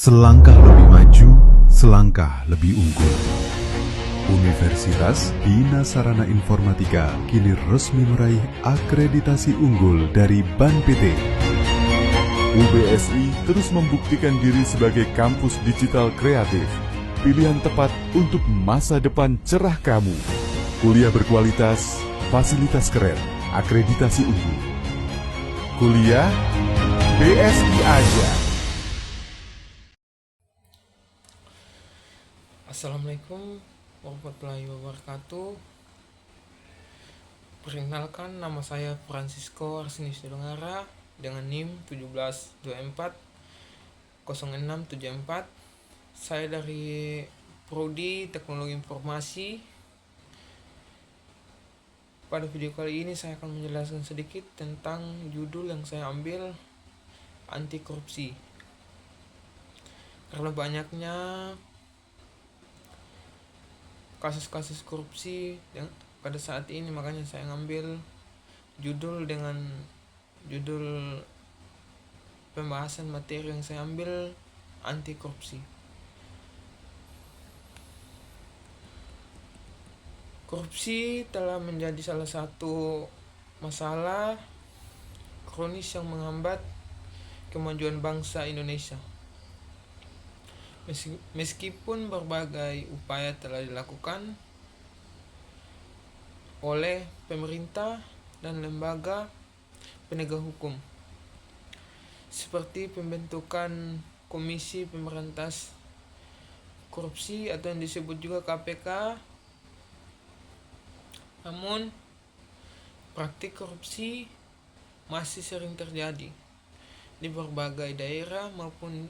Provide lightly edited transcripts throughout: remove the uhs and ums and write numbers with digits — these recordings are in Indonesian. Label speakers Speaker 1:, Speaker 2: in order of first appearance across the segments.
Speaker 1: Selangkah lebih maju, selangkah lebih unggul. Universitas Bina Sarana Informatika kini resmi meraih akreditasi unggul dari BAN PT.
Speaker 2: UBSI terus membuktikan diri sebagai kampus digital kreatif. Pilihan tepat untuk masa depan cerah kamu. Kuliah berkualitas, fasilitas keren, akreditasi unggul. Kuliah BSI aja.
Speaker 3: Assalamualaikum warahmatullahi wabarakatuh. Perkenalkan, nama saya Francisco Arsenis Dongara dengan NIM 1724 0674. Saya dari Prodi Teknologi Informasi. Pada video kali ini saya akan menjelaskan sedikit tentang judul yang saya ambil, anti korupsi. Karena banyaknya kasus-kasus korupsi yang pada saat ini, makanya saya ngambil judul dengan judul pembahasan materi yang saya ambil, anti korupsi. Korupsi telah menjadi salah satu masalah kronis yang menghambat kemajuan bangsa Indonesia. Meskipun berbagai upaya telah dilakukan oleh pemerintah dan lembaga penegak hukum, seperti pembentukan Komisi Pemberantas Korupsi atau yang disebut juga KPK, namun praktik korupsi masih sering terjadi di berbagai daerah maupun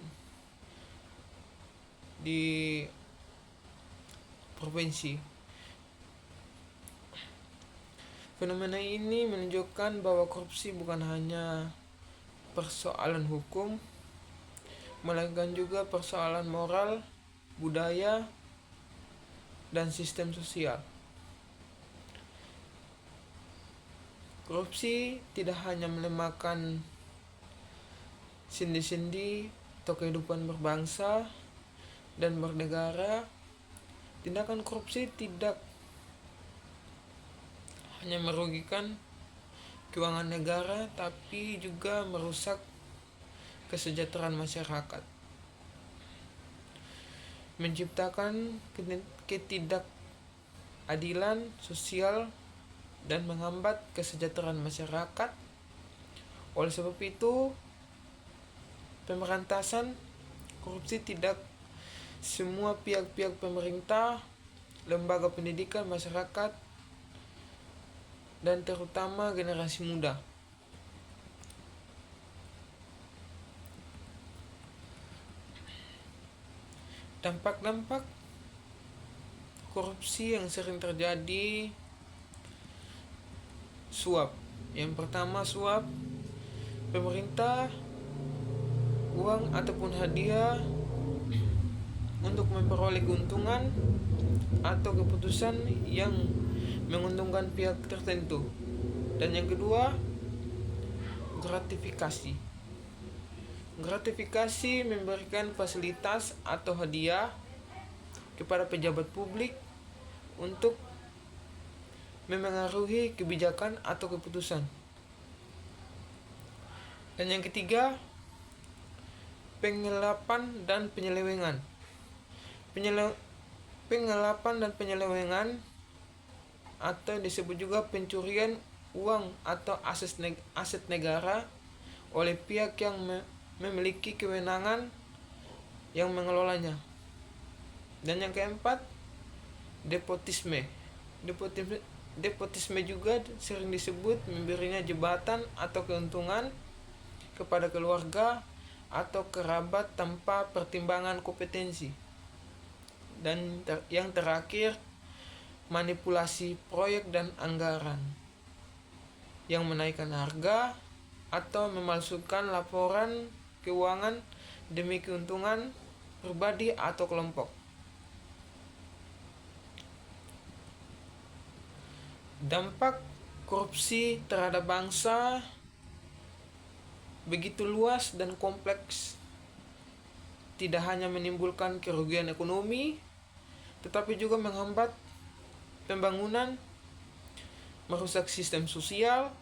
Speaker 3: di provinsi. Fenomena ini menunjukkan bahwa korupsi bukan hanya persoalan hukum, melainkan juga persoalan moral, budaya, dan sistem sosial. Korupsi tidak hanya melemahkan sendi-sendi atau kehidupan berbangsa dan bernegara. Tindakan korupsi tidak hanya merugikan keuangan negara, tapi juga merusak kesejahteraan masyarakat, menciptakan ketidakadilan sosial, dan menghambat kesejahteraan masyarakat. Oleh sebab itu, pemberantasan korupsi tidak semua pihak-pihak pemerintah, lembaga pendidikan, masyarakat, dan terutama generasi muda. Dampak-dampak korupsi yang sering terjadi: suap. Yang pertama, suap. Pemerintah uang ataupun hadiah untuk memperoleh keuntungan atau keputusan yang menguntungkan pihak tertentu. Dan yang kedua, gratifikasi. Gratifikasi memberikan fasilitas atau hadiah kepada pejabat publik untuk memengaruhi kebijakan atau keputusan. Dan yang ketiga, pengelapan dan penyelewengan. Pengelapan dan penyelewengan atau disebut juga pencurian uang atau aset negara oleh pihak yang memiliki kewenangan yang mengelolanya. Dan yang keempat, nepotisme. Nepotisme juga sering disebut memberinya jabatan atau keuntungan kepada keluarga atau kerabat tanpa pertimbangan kompetensi. Dan yang terakhir, manipulasi proyek dan anggaran yang menaikkan harga atau memalsukan laporan keuangan demi keuntungan pribadi atau kelompok. Dampak korupsi terhadap bangsa begitu luas dan kompleks. tidak hanya menimbulkan kerugian ekonomi, tetapi juga menghambat pembangunan, merusak sistem sosial,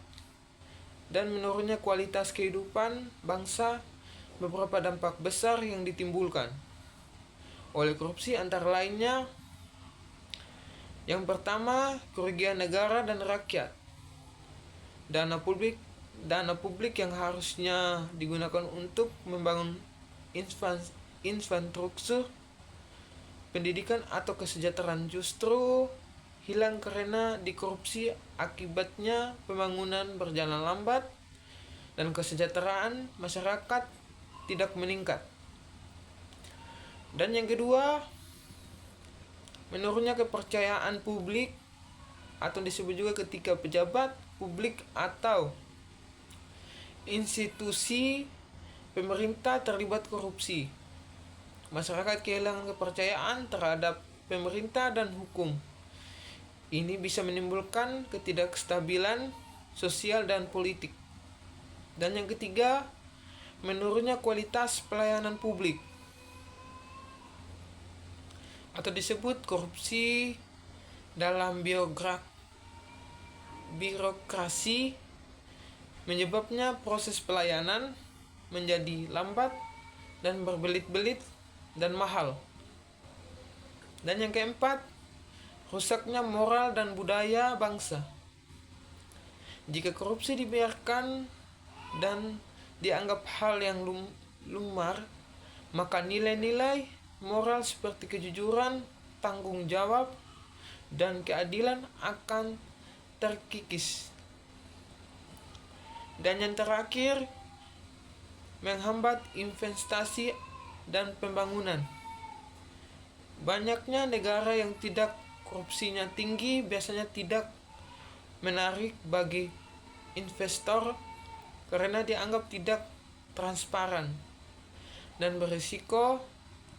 Speaker 3: dan menurunnya kualitas kehidupan bangsa. Beberapa dampak besar yang ditimbulkan oleh korupsi antara lainnya: yang pertama, kerugian negara dan rakyat. Dana publik yang harusnya digunakan untuk membangun infrastruktur, pendidikan atau kesejahteraan justru hilang karena dikorupsi. Akibatnya pembangunan berjalan lambat dan kesejahteraan masyarakat tidak meningkat. Dan yang kedua, menurunnya kepercayaan publik, atau disebut juga ketika pejabat publik atau institusi pemerintah terlibat korupsi. Masyarakat kehilangan kepercayaan terhadap pemerintah dan hukum. Ini bisa menimbulkan ketidakstabilan sosial dan politik. Dan yang ketiga, menurunnya kualitas pelayanan publik, atau disebut korupsi dalam birokrasi, menyebabnya proses pelayanan menjadi lambat dan berbelit-belit dan mahal. Dan yang keempat, rusaknya moral dan budaya bangsa. Jika korupsi dibiarkan dan dianggap hal yang lumrah, maka nilai-nilai moral seperti kejujuran, tanggung jawab, dan keadilan akan terkikis. Dan yang terakhir, menghambat investasi dan pembangunan. Banyaknya negara yang tidak korupsinya tinggi biasanya tidak menarik bagi investor karena dianggap tidak transparan dan berisiko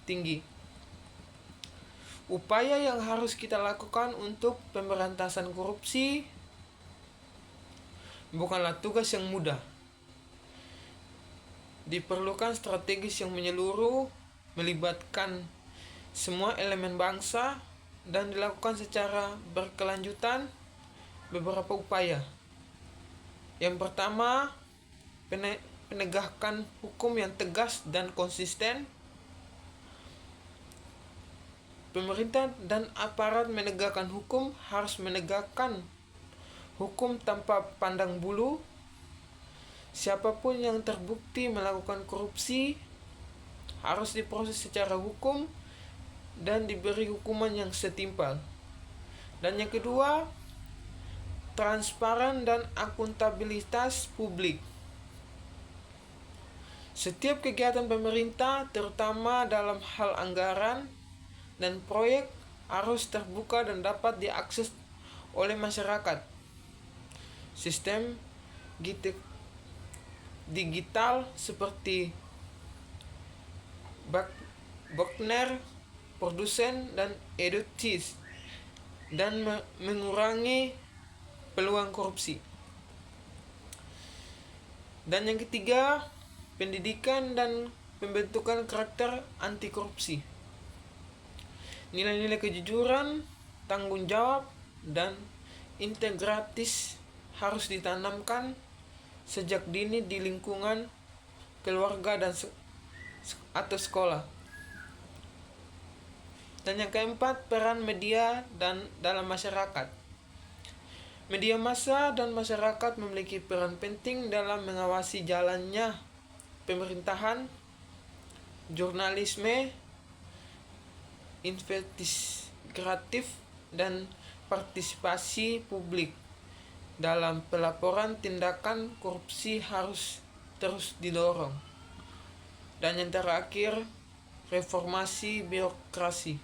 Speaker 3: tinggi. Upaya yang harus kita lakukan untuk pemberantasan korupsi bukanlah tugas yang mudah. Diperlukan strategis yang menyeluruh, melibatkan semua elemen bangsa, dan dilakukan secara berkelanjutan. Beberapa upaya. Yang pertama, penegakan hukum yang tegas dan konsisten. Pemerintah dan aparat menegakkan hukum harus menegakkan hukum tanpa pandang bulu. Siapapun yang terbukti melakukan korupsi harus diproses secara hukum dan diberi hukuman yang setimpal. Dan yang kedua, transparan dan akuntabilitas publik. Setiap kegiatan pemerintah, terutama dalam hal anggaran dan proyek, harus terbuka dan dapat diakses oleh masyarakat. Sistem digital seperti Bokner, produsen, dan edutis, dan mengurangi peluang korupsi. Dan yang ketiga, pendidikan dan pembentukan karakter anti korupsi. Nilai-nilai kejujuran, tanggung jawab, dan integrasi harus ditanamkan sejak dini di lingkungan keluarga dan atau sekolah. Dan yang keempat, peran media dan dalam masyarakat. Media massa dan masyarakat memiliki peran penting dalam mengawasi jalannya pemerintahan. Jurnalisme investigatif dan partisipasi publik dalam pelaporan tindakan korupsi harus terus didorong. Dan yang terakhir, reformasi birokrasi.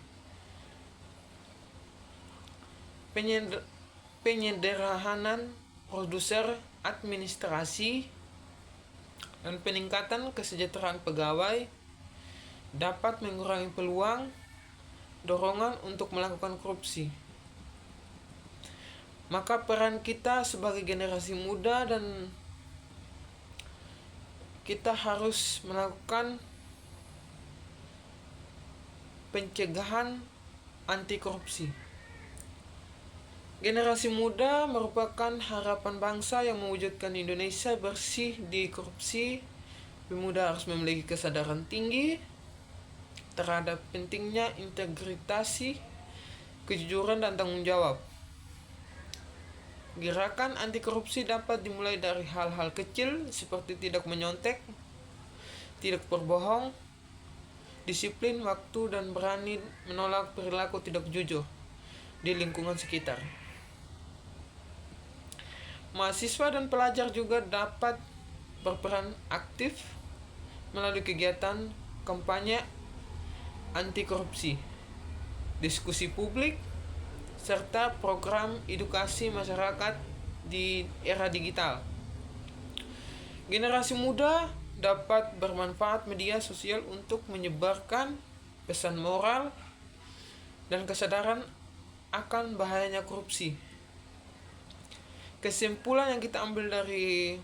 Speaker 3: Penyederhanaan prosedur administrasi dan peningkatan kesejahteraan pegawai dapat mengurangi peluang dorongan untuk melakukan korupsi. Maka peran kita sebagai generasi muda dan kita harus melakukan pencegahan anti korupsi. Generasi muda merupakan harapan bangsa yang mewujudkan Indonesia bersih di korupsi. Pemuda harus memiliki kesadaran tinggi terhadap pentingnya integritas, kejujuran, dan tanggung jawab. Gerakan anti korupsi dapat dimulai dari hal-hal kecil seperti tidak menyontek, tidak berbohong, disiplin waktu, dan berani menolak perilaku tidak jujur di lingkungan sekitar. Mahasiswa dan pelajar juga dapat berperan aktif melalui kegiatan kampanye anti korupsi, diskusi publik, serta program edukasi masyarakat di era digital. Generasi muda dapat bermanfaat media sosial untuk menyebarkan pesan moral dan kesadaran akan bahayanya korupsi. Kesimpulan yang kita ambil dari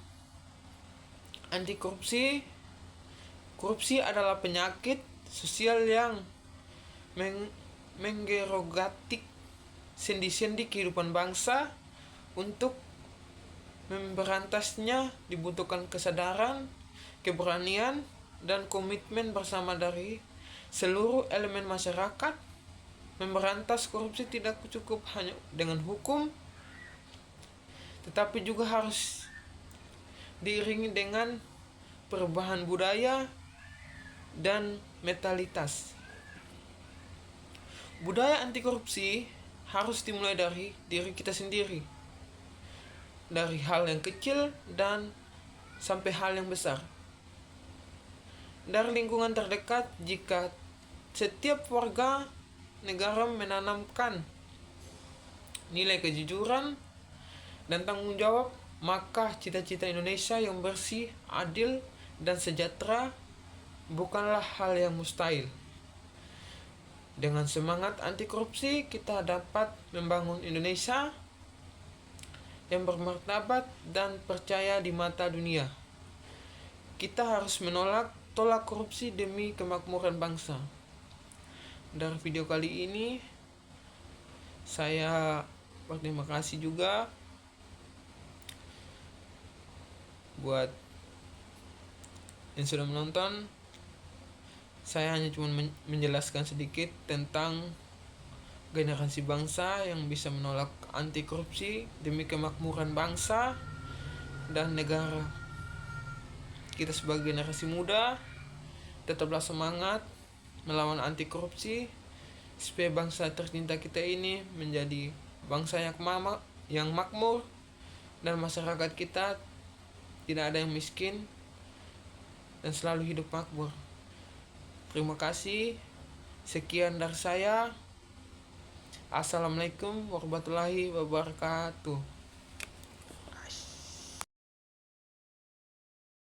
Speaker 3: anti korupsi, korupsi adalah penyakit sosial yang menggerogotik sendi-sendi kehidupan bangsa. Untuk memberantasnya dibutuhkan kesadaran, keberanian, dan komitmen bersama dari seluruh elemen masyarakat. Memberantas korupsi tidak cukup hanya dengan hukum, tetapi juga harus diiringi dengan perubahan budaya dan mentalitas. Budaya anti korupsi harus dimulai dari diri kita sendiri, dari hal yang kecil dan sampai hal yang besar. Dari lingkungan terdekat, jika setiap warga negara menanamkan nilai kejujuran dan tanggung jawab, maka cita-cita Indonesia yang bersih, adil, dan sejahtera bukanlah hal yang mustahil. Dengan semangat anti korupsi, kita dapat membangun Indonesia yang bermartabat dan percaya di mata dunia. Kita harus tolak korupsi demi kemakmuran bangsa. Dari video kali ini, saya berterima kasih juga buat yang sudah menonton. Saya hanya cuma menjelaskan sedikit tentang generasi bangsa yang bisa menolak anti korupsi demi kemakmuran bangsa dan negara. Kita sebagai generasi muda tetaplah semangat melawan anti korupsi supaya bangsa tercinta kita ini menjadi bangsa yang makmur dan masyarakat kita tidak ada yang miskin dan selalu hidup makmur. Terima kasih. Sekian dari saya. Assalamualaikum warahmatullahi wabarakatuh.